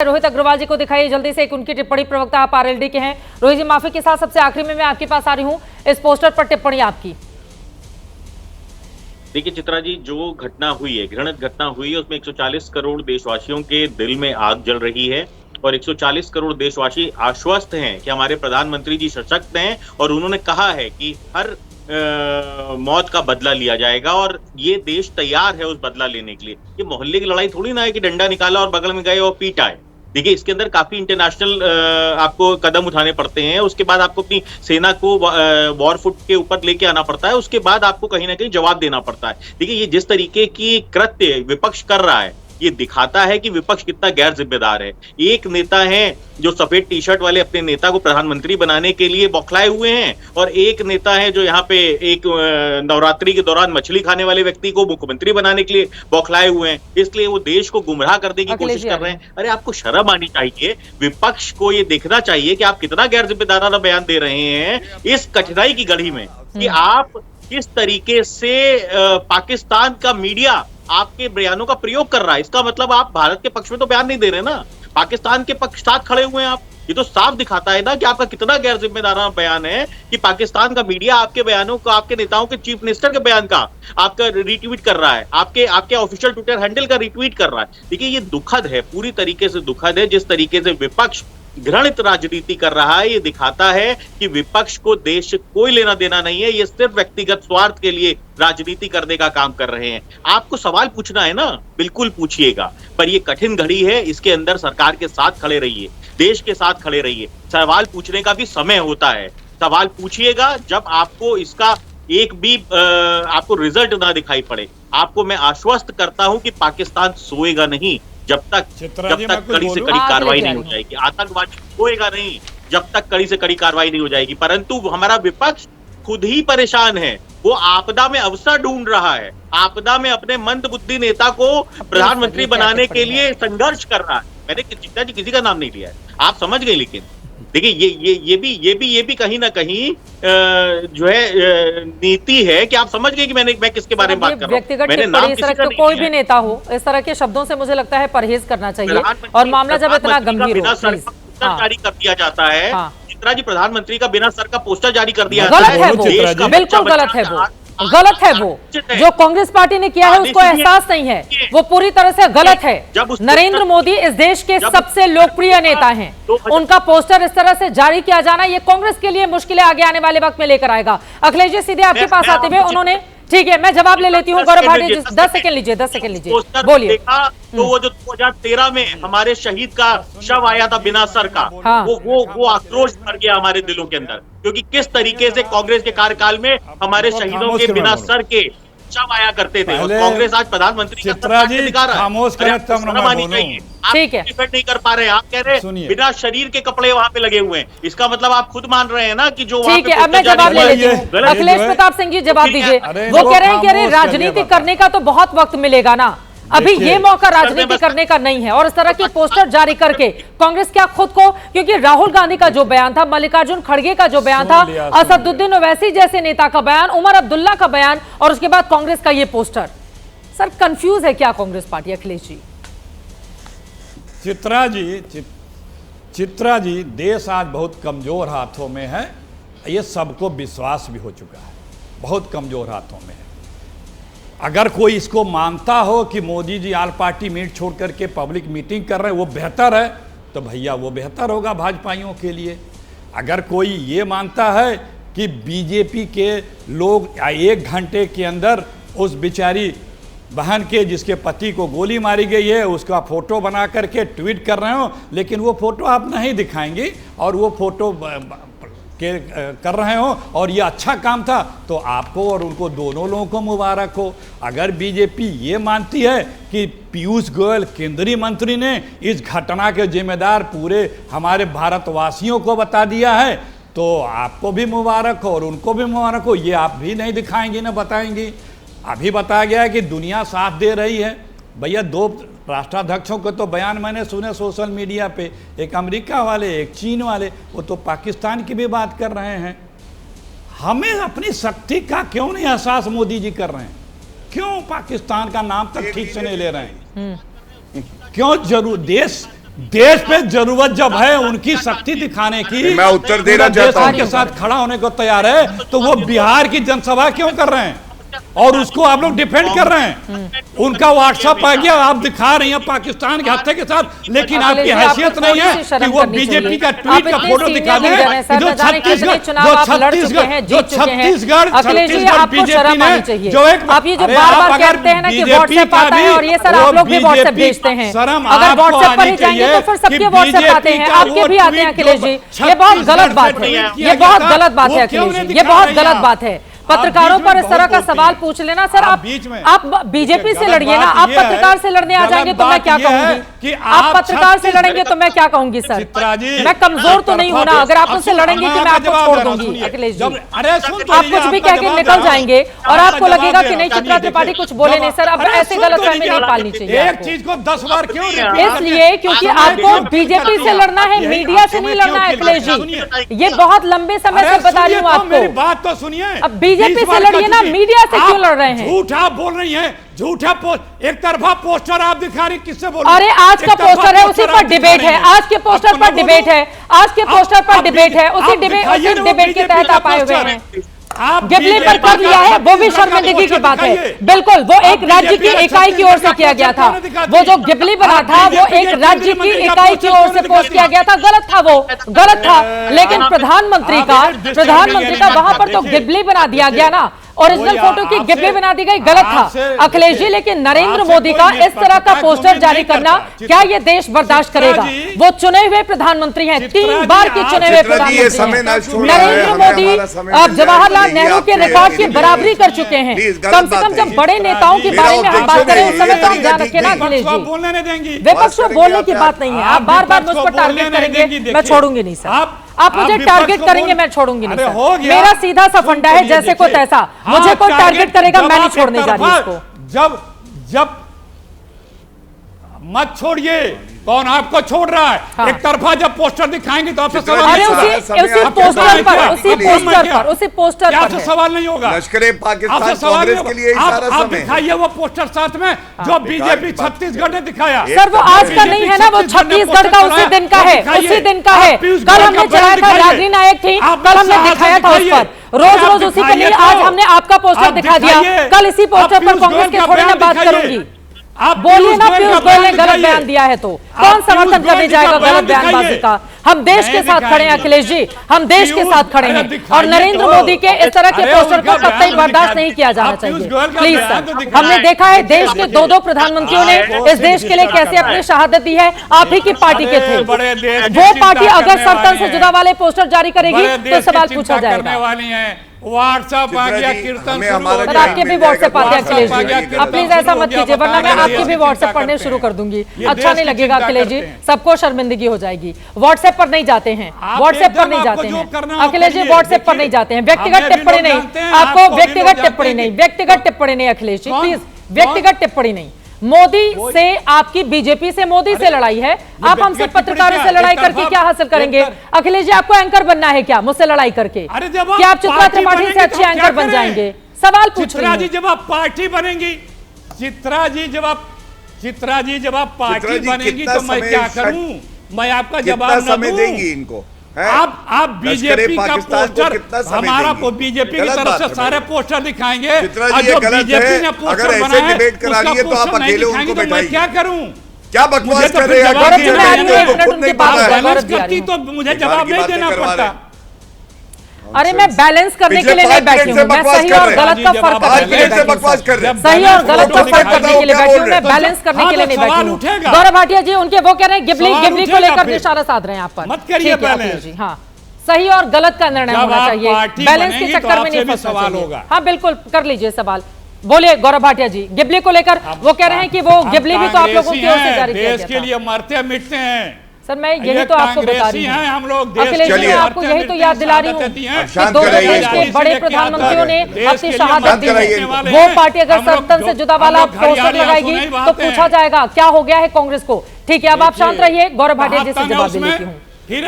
रोहित अग्रवाल जी को दिखाइए जल्दी से एक उनकी टिप्पणी। प्रवक्ता आप आरएलडी के हैं। रोहित जी, माफी के साथ सबसे आखिरी में मैं आपके पास आ रही हूं, इस पोस्टर पर टिप्पणी आपकी। देखिए चित्रा जी, जो घटना हुई है, घृणित घटना हुई है, उसमें 140 करोड़ देशवासियों के दिल में आग जल रही है और 140 करोड़ देशवासी आश्वस्त हैं कि हमारे प्रधानमंत्री जी सशक्त हैं और उन्होंने कहा है कि हर मौत का बदला लिया जाएगा और ये देश तैयार है उस बदला लेने के लिए। ये मोहल्ले की लड़ाई थोड़ी ना है कि डंडा निकाला और बगल में गए और पीटा है। देखिए, इसके अंदर काफी इंटरनेशनल आपको कदम उठाने पड़ते हैं। उसके बाद आपको अपनी सेना को वॉर फुट के ऊपर लेके आना पड़ता है। उसके बाद आपको कहीं ना कहीं जवाब देना पड़ता है। देखिए, ये जिस तरीके की कृत्य विपक्ष कर रहा है, ये दिखाता है कि विपक्ष कितना गैर जिम्मेदार है। एक नेता है जो सफेद टी शर्ट वाले अपने नेता को प्रधानमंत्री बनाने के लिए बौखलाए हुए हैं और एक नेता है जो यहाँ पे एक नवरात्रि के दौरान मछली खाने वाले व्यक्ति को मुख्यमंत्री बनाने के लिए बौखलाए हुए हैं। इसलिए वो देश को गुमराह करने की कोशिश कर रहे हैं। अरे, आपको शर्म आनी चाहिए। विपक्ष को ये देखना चाहिए कि आप कितना गैर जिम्मेदाराना बयान दे रहे हैं इस कठिनाई की घड़ी में, कि आप किस तरीके से पाकिस्तान का मीडिया आपके बयानों का प्रयोग कर रहा है। इसका मतलब आप भारत के पक्ष में तो बयान नहीं दे रहे ना, पाकिस्तान के पक्ष साथ खड़े हुए हैं आप। ये तो साफ दिखाता है ना कि आपका कितना गैर जिम्मेदाराना बयान है कि पाकिस्तान का मीडिया आपके बयानों को, आपके नेताओं के चीफ मिनिस्टर के बयान का आपका रिट्वीट कर रहा है, आपके ऑफिशियल ट्विटर हैंडल का रिट्वीट कर रहा है। देखिए, ये दुखद है, पूरी तरीके से दुखद है जिस तरीके से विपक्ष घृणित राजनीति कर रहा है। ये दिखाता है कि विपक्ष को देश से कोई लेना देना नहीं है। ये सिर्फ व्यक्तिगत स्वार्थ के लिए राजनीति करने का काम कर रहे हैं। आपको सवाल पूछना है ना, बिल्कुल पूछिएगा, पर ये कठिन घड़ी है, इसके अंदर सरकार के साथ खड़े रहिए, देश के साथ खड़े रहिए। सवाल पूछने का भी समय होता है। सवाल पूछिएगा जब आपको इसका एक भी आपको रिजल्ट ना दिखाई पड़े। आपको मैं आश्वस्त करता हूं कि पाकिस्तान सोएगा नहीं जब तक कड़ी से कड़ी कार्रवाई नहीं हो जाएगी। आतंकवादी होएगा नहीं जब तक कड़ी से कड़ी कार्रवाई नहीं हो जाएगी। परंतु हमारा विपक्ष खुद ही परेशान है। वो आपदा में अवसर ढूंढ रहा है, आपदा में अपने मंदबुद्धि नेता को प्रधानमंत्री बनाने के लिए संघर्ष कर रहा है। मैंने किसी का नाम नहीं लिया है, आप समझ गए। लेकिन देखिए, ये भी कहीं ना कहीं जो है नीति है कि आप समझ गए कि मैं किसके बारे में बात कर रहा हूं। व्यक्तिगत टिप्पणी इस तरह का कोई भी नेता हो, इस तरह के शब्दों से मुझे लगता है परहेज करना चाहिए। और मामला जब इतना गंभीर हो, पोस्टर जारी कर दिया जाता है। चित्रा जी, प्रधानमंत्री का बिना सर का पोस्टर जारी कर दिया जाता है, बिल्कुल गलत है वो, गलत है वो। जो कांग्रेस पार्टी ने किया है उसको एहसास नहीं है, वो पूरी तरह से गलत है। नरेंद्र मोदी इस देश के सबसे लोकप्रिय नेता हैं, उनका पोस्टर इस तरह से जारी किया जाना ये कांग्रेस के लिए मुश्किलें आगे आने वाले वक्त में लेकर आएगा। अखिलेश जी, सीधे आपके पास आते हुए उन्होंने, ठीक है मैं जवाब ले लेती हूँ, गौरव भाटिया जी 10 सेकंड लीजिए, 10 सेकंड लीजिए, बोलिए। तो वो जो 2013 में हमारे शहीद का शव आया था बिना सर का, वो आक्रोश भर गया हमारे दिलों के अंदर, क्योंकि किस तरीके से कांग्रेस के कार्यकाल में हमारे शहीदों के बिना सर के शव आया करते थे। और कांग्रेस आज प्रधानमंत्री का दिखा रहा है। ठीक है, डिफेंड नहीं कर पा रहे हैं। आप कह रहे हैं बिना शरीर के कपड़े वहां पे लगे हुए हैं, इसका मतलब आप खुद मान रहे हैं ना कि जो। ठीक है, अब मैं जवाब ले लेती हूँ। अखिलेश प्रताप सिंह जी जवाब दीजिए। वो कह रहे हैं कि अरे राजनीति करने का तो बहुत वक्त मिलेगा ना, अभी ये मौका राजनीति करने का नहीं है। और इस तरह के पोस्टर जारी करके कांग्रेस क्या खुद को, क्योंकि राहुल गांधी का जो बयान था, मल्लिकार्जुन खड़गे का जो बयान था, असदुद्दीन ओवैसी जैसे नेता का बयान, उमर अब्दुल्ला का बयान, और उसके बाद कांग्रेस का ये पोस्टर, सर कंफ्यूज है क्या कांग्रेस पार्टी? अखिलेश जी। चित्रा जी, देश आज बहुत कमजोर हाथों में है, ये सबको विश्वास भी हो चुका है, बहुत कमजोर हाथों में है। अगर कोई इसको मानता हो कि मोदी जी आल पार्टी मीट छोड़ करके पब्लिक मीटिंग कर रहे हैं वो बेहतर है, तो भैया वो बेहतर होगा भाजपाइयों के लिए। अगर कोई ये मानता है कि बीजेपी के लोग 1 घंटे के अंदर उस बेचारी बहन के जिसके पति को गोली मारी गई है उसका फोटो बना करके ट्वीट कर रहे हो, लेकिन वो फोटो आप नहीं दिखाएंगे और वो फोटो कर रहे हो और ये अच्छा काम था, तो आपको और उनको दोनों लोगों को मुबारक हो। अगर बीजेपी ये मानती है कि पीयूष गोयल केंद्रीय मंत्री ने इस घटना के जिम्मेदार पूरे हमारे भारतवासियों को बता दिया है, तो आपको भी मुबारक हो और उनको भी मुबारक हो। ये आप भी नहीं दिखाएंगी ना बताएंगी। अभी बताया गया है कि दुनिया साथ दे रही है। भैया, 2 राष्ट्राध्यक्षों के तो बयान मैंने सुने सोशल मीडिया पे, एक अमेरिका वाले, एक चीन वाले, वो तो पाकिस्तान की भी बात कर रहे हैं। हमें अपनी शक्ति का क्यों नहीं एहसास मोदी जी कर रहे हैं? क्यों पाकिस्तान का नाम तक ठीक से नहीं ले रहे हैं? क्यों जरूर देश पे जरूरत जब है उनकी शक्ति दिखाने की, मैं उत्तर देना चाहता हूं के साथ खड़ा होने को तैयार है, तो वो बिहार की जनसभा क्यों कर रहे हैं और उसको आप लोग डिफेंड कर रहे हैं? उनका व्हाट्सएप आ गया, आप दिखा रही हैं पाकिस्तान के हत्थे के साथ, लेकिन आपकी हैसियत नहीं है कि वो बीजेपी का ट्वीट का फोटो दिखा दें। जो छत्तीसगढ़ बीजेपी ने जो एक, आप ये जो बार-बार कहते हैं ना कि व्हाट्सएप आता है और ये सर आप लोग भी व्हाट्सएप भेजते हैं, अगर व्हाट्सएप पर ही जाएंगे तो फिर सबके व्हाट्सएप आते हैं, आपके भी आते हैं अखिलेश जी। ये बहुत गलत बात है, ये बहुत गलत बात है अखिलेश जी, ये बहुत गलत बात है। पत्रकारों पर इस तरह का सवाल पूछ लेना, सर आप बीजेपी से लड़िए ना, आप पत्रकार से लड़ने आ जाएंगे तो मैं क्या कहूंगी? आप पत्रकार से लड़ेंगे तो मैं क्या कहूंगी? सर मैं कमजोर तो नहीं होना, अगर आप मुझसे लड़ेंगे कि मैं आपको छोड़ दूंगी अखिलेश जी। आप कुछ भी कह के निकल जाएंगे और आपको लगेगा कि नहीं चित्रा त्रिपाठी कुछ बोले नहीं। सर अब ऐसे गलतफहमी नहीं पालनी चाहिए। एक चीज को 10 बार क्यों? इसलिए क्योंकि आपको बीजेपी से लड़ना है, मीडिया से नहीं लड़ना है अखिलेश जी। ये बहुत लंबे समय से बता रही हूँ आपको। मेरी बात तो सुनिए, अब बीजेपी से लड़िए ना, मीडिया से क्यों लड़ रहे हैं? झूठा बोल रही हैं, झूठा एक तरफा पोस्टर आप दिखा रही, किससे बोल? अरे आज का पोस्टर है, उसी पर डिबेट है, आज के पोस्टर पर डिबेट है, आज के पोस्टर पर डिबेट है, उसी डिबेट के तहत आप आए हुए हैं। गिबली पर कर लिया है, वो भी शर्मिंदगी की बात है। बिल्कुल, वो एक राज्य की इकाई की ओर से किया गया था। वो जो गिबली बना था वो एक राज्य की इकाई की ओर से पोस्ट किया गया था, गलत था, वो गलत था। लेकिन प्रधानमंत्री का वहां पर तो गिबली बना दिया गया ना, ओरिजिनल फोटो की गिबली बना दी गई, गलत था अखिलेश जी। लेकिन नरेंद्र मोदी का इस तरह का पोस्टर जारी करना, क्या ये देश बर्दाश्त करेगा? वो चुने हुए प्रधानमंत्री हैं, 3 बार के चुने हुए प्रधानमंत्री नरेंद्र मोदी। अब जवाहरलाल नेहरू के रिकॉर्ड की बराबरी कर चुके हैं। कम से कम जब बड़े नेताओं के बारे में हम बात करें उस समय तो हम ध्यान रखें ना अखिलेश जी। विपक्ष को बोलने की बात नहीं है, आप बार बार मुझ पर टारगेट करेंगे, मैं छोड़ूंगे नहीं सर। आप मुझे टारगेट करेंगे, मैं छोड़ूंगी नहीं सर। मेरा सीधा सा फंडा है, जैसे को तैसा, मुझे कोई टारगेट करेगा मैं नहीं छोड़ने जा रही इसको। जब मत छोड़िए, कौन आपको छोड़ रहा है? हाँ। एक तरफा जब पोस्टर दिखाएंगे तो आपसे सवाल, अरे उसी पोस्टर पर आपसे सवाल नहीं होगा। लश्करे पाकिस्तान कांग्रेस के लिए आप दिखाइए वो पोस्टर साथ में जो बीजेपी छत्तीसगढ़ ने दिखाया। सर वो आज का नहीं है ना, वो छत्तीसगढ़ का उसी दिन का है, उसी दिन का है। कल हमने चलाया था, रागिनी नायक थी, कल हमने दिखाया था उस पर, रोज उसी के लिए आज हमने आपका पोस्टर दिखा दिया। कल इसी पोस्टर पर कांग्रेस के थोड़ी ना बात करूंगी। आप बोलिए ना, पीयूष गोयल ने गलत बयान दिया है तो कौन समर्थन करने जाएगा गलत बयानबाजी का? हम देश के साथ खड़े हैं अखिलेश जी, हम देश के साथ खड़े हैं और नरेंद्र मोदी के इस तरह के पोस्टर को कतई बर्दाश्त नहीं किया जाना चाहिए। प्लीज सर, हमने देखा है देश के 2 प्रधानमंत्रियों ने इस देश के लिए कैसे अपनी शहादत दी है, आप ही की पार्टी के थे। वो पार्टी अगर सर्तन से जुदा वाले पोस्टर जारी करेगी तो सवाल पूछा जाएगा। व्हाट्सएप आ गया, कीर्तन सर आपके भी व्हाट्सएप आते हैं अखिलेश जी, आप प्लीज ऐसा मत कीजिए वरना मैं आपके भी व्हाट्सएप पढ़ने शुरू कर दूंगी। अच्छा नहीं लगेगा अखिलेश जी, सबको शर्मिंदगी हो जाएगी। व्हाट्सएप पर नहीं जाते हैं, व्हाट्सएप पर नहीं जाते हैं अखिलेश जी, व्हाट्सएप पर नहीं जाते हैं। व्यक्तिगत टिप्पणी नहीं, आपको व्यक्तिगत टिप्पणी नहीं, व्यक्तिगत टिप्पणी नहीं अखिलेश जी, प्लीज व्यक्तिगत टिप्पणी नहीं। मोदी से आपकी बीजेपी से मोदी से लड़ाई है, आप हमसे पत्रकारों से लड़ाई करके क्या हासिल करेंगे? अखिलेश जी आपको एंकर बनना है क्या मुझसे लड़ाई करके? क्या आप चित्रा त्रिपाठी से अच्छे एंकर बन जाएंगे? सवाल पूछ रही हूं। जब आप पार्टी बनेंगी, चित्रा जी जब आप पार्टी बनेंगी तो मैं क्या करूं? मैं आपका जवाब समय देंगी इनको। आप बीजेपी का पोस्टर, हमारा बीजेपी की तरफ से सारे पोस्टर दिखाएंगे और जो बीजेपी ने पोस्टर बनाया है उसका पोस्टर नहीं दिखाएंगे तो मैं क्या करूं? क्या बकवास कर रहे हैं? तो मुझे जवाब नहीं देना पड़ता। अरे मैं बैलेंस करने के लिए नहीं बैठी हूँ, मैं सही और गलत का फर्क करने के लिए बैठी हूँ, सही और गलत का फर्क करने के लिए बैठी हूँ, मैं बैलेंस करने के लिए नहीं बैठी हूँ। गौरव भाटिया जी उनके वो कह रहे हैं गिबली को लेकर निशाना साध रहे हैं आप पर, ठीक है जी। हाँ सही और गलत का निर्णय होना चाहिए, बैलेंस के चक्कर में नहीं फंसना चाहिए। हाँ बिल्कुल कर लीजिए सवाल, बोलिए गौरव भाटिया जी। गिबली को लेकर वो कह रहे हैं कि वो गिबली भी तो आप लोगों की ओर से जारी किया गया था। देश के लिए मरते मिटते हैं सर, मैं यही तो आपको बता रही हूँ, हम लोग अखिलेश जी मैं आपको यही तो याद दिला रही हूँ कि 2 देश के बड़े प्रधानमंत्रियों ने अपनी शहादत दी है। वो पार्टी अगर सर्तन से जुदा वाला पोस्टर लगाएगी तो पूछा जाएगा क्या हो गया है कांग्रेस को। ठीक है अब आप शांत रहिए, गौरव भाटिया जी से जवाब दे लेती हूँ। फिर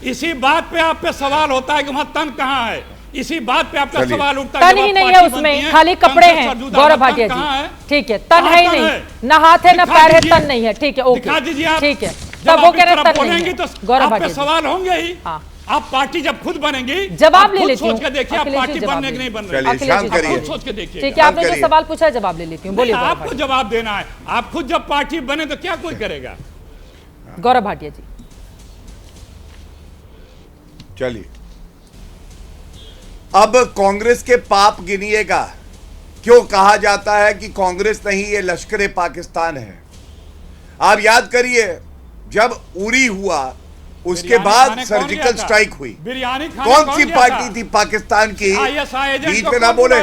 इसी बात पे आप पे सवाल होता है कि वहां तन कहाँ है? इसी बात पे आपका सवाल उठता तन ही नहीं है उसमें, खाली कपड़े हैं गौरव भाटिया जी। ठीक है, तन है ही नहीं, ना हाथ है ना पैर है, तन नहीं है। ठीक है, ओके, ठीक है। तब वो कह रहे तन नहीं है। गौरव भाटिया सवाल होंगे ही। हाँ, आप पार्टी जब खुद बनेंगी, जवाब ले लेती हूँ। सोच के देखिए आप पार्टी बनने की नहीं बन रही। करिए, सोच के देखिए। ठीक है, आपने जो सवाल पूछा है जवाब ले लेती हूँ। बोलिए आपको जवाब देना है। आप खुद जब पार्टी बने तो क्या कोई करेगा? गौरव भाटिया जी। चलिए, अब कांग्रेस के पाप गिनिएगा। क्यों कहा जाता है कि कांग्रेस नहीं, ये लश्कर पाकिस्तान है। आप याद करिए, जब उरी हुआ उसके बाद सर्जिकल स्ट्राइक हुई, कौन सी पार्टी थी पाकिस्तान की? बीच में ना बोले,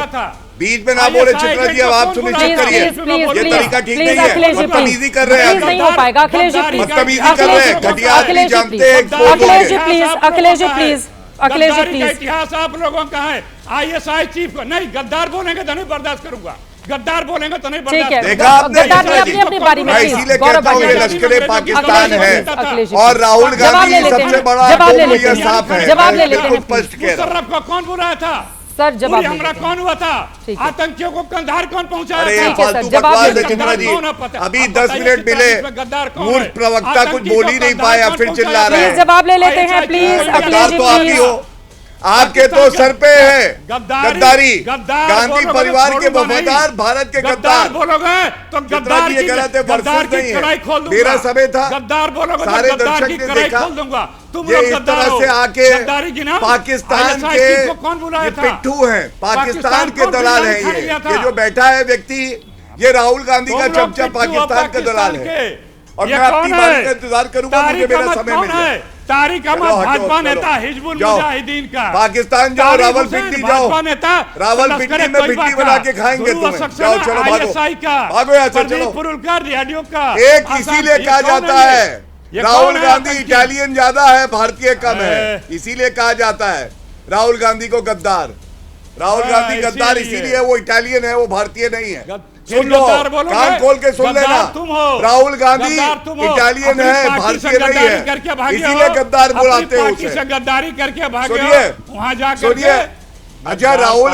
बीच में ना बोले चित्रा जी, अब आप सुनिश्चित करिए, ये तरीका ठीक नहीं है। बदतमीजी कर रहे हैं, नहीं हो पाएगा अखिलेश जी, प्लीज बदतमीजी कर रहे हैं, घटिया आदमी जानते हैं। Akhilesh ji please, Akhilesh ji please, Akhilesh ji please. इतिहास आप लोगों का है। ISI चीफ को नहीं, गद्दार बोलेंगे तो नहीं बर्दाश्त करूंगा, गद्दार बोलेंगे तो नहीं बर्दाश्त। देखा आपने, अपनी बारी में इसीलिए कहता हूं ये लश्कर पाकिस्तान है और राहुल गांधी सबसे बड़ा साफ है। जवाब ले लेते हैं। स्पष्ट कह रहा मुशर्रफ को कौन बुलाया था सर? जवाब हमला कौन हुआ था? आतंकियों को कंधार कौन पहुंचाया था? फालतू बकवास है चित्रा जी। अभी 10 मिनट मिले, मूर्ख प्रवक्ता कुछ बोल ही नहीं पाया, फिर चिल्ला रहे हैं। जवाब ले लेते हैं प्लीज अखिलेश जी, तो आप ही हो, आपके तो सर पे है गद्दारी। गांधी परिवार के वफादार, भारत के गद्दार बोलोगे तो गद्दार ये गलत है, वर्सेस नहीं है। मेरा समय था, गद्दार बोलोगे सारे दर्शक ने देखा ये इस तरह से आके पाकिस्तान के कौन बुलाया था? पिट्ठू हैं, पाकिस्तान के दलाल हैं। ये जो बैठा है व्यक्ति, ये राहुल गांधी का चमचा पाकिस्तान का दलाल है। और मैं अपनी बात का इंतजार करूंगा, मुझे मेरा समय मिल जाए। तारिक अहमद भाजपा नेता, हिजबुल मुजाहिदीन का। पाकिस्तान जाओ, रावलपिंडी जाओ, रावलपिंडी में पिंडी बना के खाएंगे तुम्हें। जाओ, चलो भागो, भागो यहाँ से, चलो। एक इसीलिए कहा जाता है राहुल गांधी इटालियन ज्यादा है, भारतीय कम है, इसीलिए कहा जाता है राहुल गांधी को गद्दार। राहुल गांधी गद्दार इसीलिए, वो इटालियन है, वो भारतीय नहीं है। सुन लो, कान खोल के सुन लेना, राहुल गांधी इटालियन है, भारतीय नहीं है, इसीलिए गद्दार बुलाते हैं उसे। गद्दारी करके भागे, वहां जाकर सुनिए। अच्छा, राहुल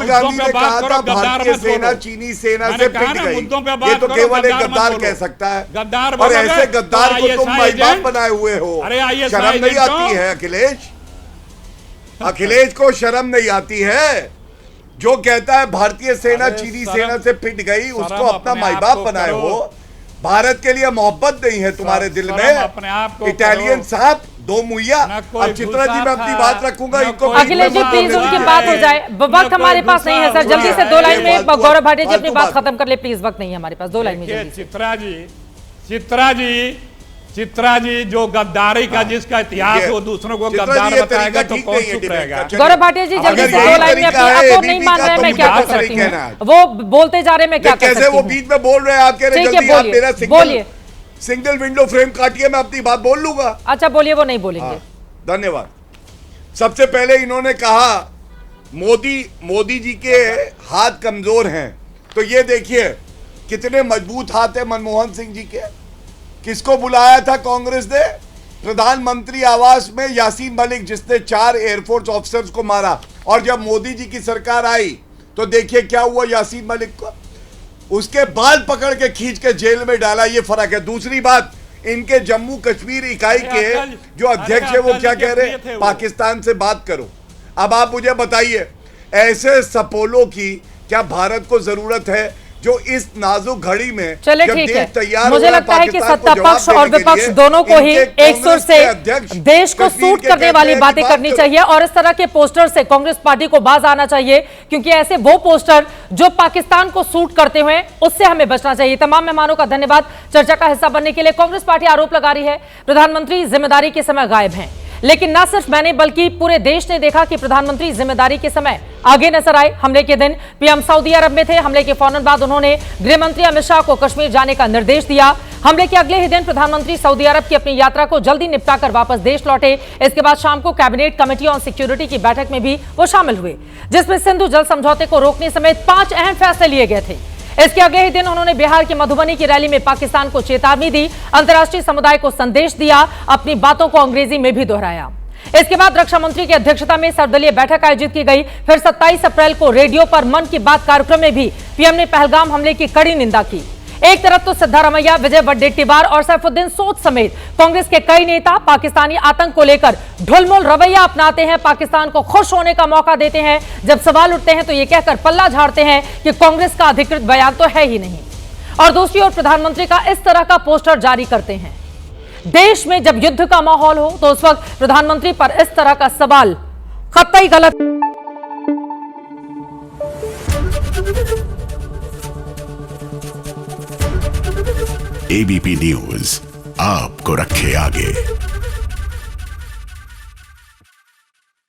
गांधी ने कहा था भारतीय सेना चीनी सेना से पिट गई। ये तो केवल एक गद्दार कह सकता है, और ऐसे गद्दार को तुम माई बाप बनाए हुए हो। शर्म नहीं आती है अखिलेश? अखिलेश को शर्म नहीं आती है? जो कहता है भारतीय सेना चीनी सेना से पिट गई, उसको अपना माई बाप बनाए हो। भारत के लिए मोहब्बत नहीं है तुम्हारे दिल में। इटालियन साहब, दो मुहैया। अब चित्रा जी मैं अपनी बात रखूंगा, इनको अखिलेश जी प्लीज उनकी बात हो जाए, वक्त हमारे पास नहीं है सर। जल्दी से 2 लाइन में गौरव भाटिया जी अपनी बात खत्म कर ले प्लीज, वक्त नहीं है हमारे पास। 2 लाइन में चित्रा जी जो गद्दारी का जिसका इतिहास वो दूसरों को गद्दार बताएगा तो कौन चुप रहेगा? गौरव भाटिया जी जल्दी से 2 लाइन में अपनी, आपको नहीं मान रहे मैं क्या कर सकती हूँ? वो बोलते जा रहे मैं क्या कर सकती हूँ? वो बीच में बोल रहे हैं, आप कह रहे हैं जल्दी आप मेरा सिंगल विंडो फ्रेम काटिए, मैं अपनी बात बोल लूंगा। अच्छा बोलिए, वो नहीं बोलेंगे। धन्यवाद। सबसे पहले इन्होंने कहा मोदी जी के हाथ कमजोर हैं, तो ये देखिए कितने मजबूत हाथ है मनमोहन सिंह जी के। किसको बुलाया था कांग्रेस ने? प्रधानमंत्री आवास में यासीन मलिक, जिसने 4 एयरफोर्स ऑफिसर्स को मारा। और जब मोदी जी की सरकार आई तो देखिए क्या हुआ यासीन मलिक को, उसके बाल पकड़ के खींच के जेल में डाला। ये फर्क है। दूसरी बात, इनके जम्मू कश्मीर इकाई के जो अध्यक्ष है वो क्या कह रहे हैं? पाकिस्तान से बात करो। अब आप मुझे बताइए, ऐसे सपोलों की क्या भारत को जरूरत है जो इस नाजुक घड़ी में? चले ठीक है, मुझे लगता है कि सत्ता पक्ष और विपक्ष दोनों को ही एक सुर से देश को सूट करने वाली बातें करनी चाहिए, और इस तरह के पोस्टर से कांग्रेस पार्टी को बाज आना चाहिए, क्योंकि ऐसे वो पोस्टर जो पाकिस्तान को सूट करते हुए, उससे हमें बचना चाहिए। तमाम मेहमानों का धन्यवाद चर्चा का हिस्सा बनने के लिए। कांग्रेस पार्टी आरोप लगा रही है प्रधानमंत्री जिम्मेदारी के समय गायब हैं, लेकिन न सिर्फ मैंने बल्कि पूरे देश ने देखा कि प्रधानमंत्री जिम्मेदारी के समय आगे नजर आए। हमले के दिन पीएम सऊदी अरब में थे। हमले के फौरन बाद उन्होंने गृह मंत्री अमित शाह को कश्मीर जाने का निर्देश दिया। हमले के अगले ही दिन प्रधानमंत्री सऊदी अरब की अपनी यात्रा को जल्दी निपटाकर वापस देश लौटे। इसके बाद शाम को कैबिनेट कमेटी ऑन सिक्योरिटी की बैठक में भी वो शामिल हुए, जिसमें सिंधु जल समझौते को रोकने समेत 5 अहम फैसले लिए गए थे। इसके अगले ही दिन उन्होंने बिहार की मधुबनी की रैली में पाकिस्तान को चेतावनी दी, अंतर्राष्ट्रीय समुदाय को संदेश दिया, अपनी बातों को अंग्रेजी में भी दोहराया। इसके बाद रक्षा मंत्री की अध्यक्षता में सर्वदलीय बैठक आयोजित की गई। फिर 27 अप्रैल को रेडियो पर मन की बात कार्यक्रम में भी पीएम ने पहलगाम हमले की कड़ी निंदा की। एक तरफ तो सिद्धारमैया, विजय वडेट्टीवार और सैफुद्दीन सोज समेत कांग्रेस के कई नेता पाकिस्तानी आतंक को लेकर ढुलमुल रवैया अपनाते हैं, पाकिस्तान को खुश होने का मौका देते हैं। जब सवाल उठते हैं तो ये कहकर पल्ला झाड़ते हैं कि कांग्रेस का अधिकृत बयान तो है ही नहीं। और दूसरी ओर प्रधानमंत्री का इस तरह का पोस्टर जारी करते हैं। देश में जब युद्ध का माहौल हो तो उस वक्त प्रधानमंत्री पर इस तरह का सवाल कतई गलत। एबीपी न्यूज आपको रखे आगे।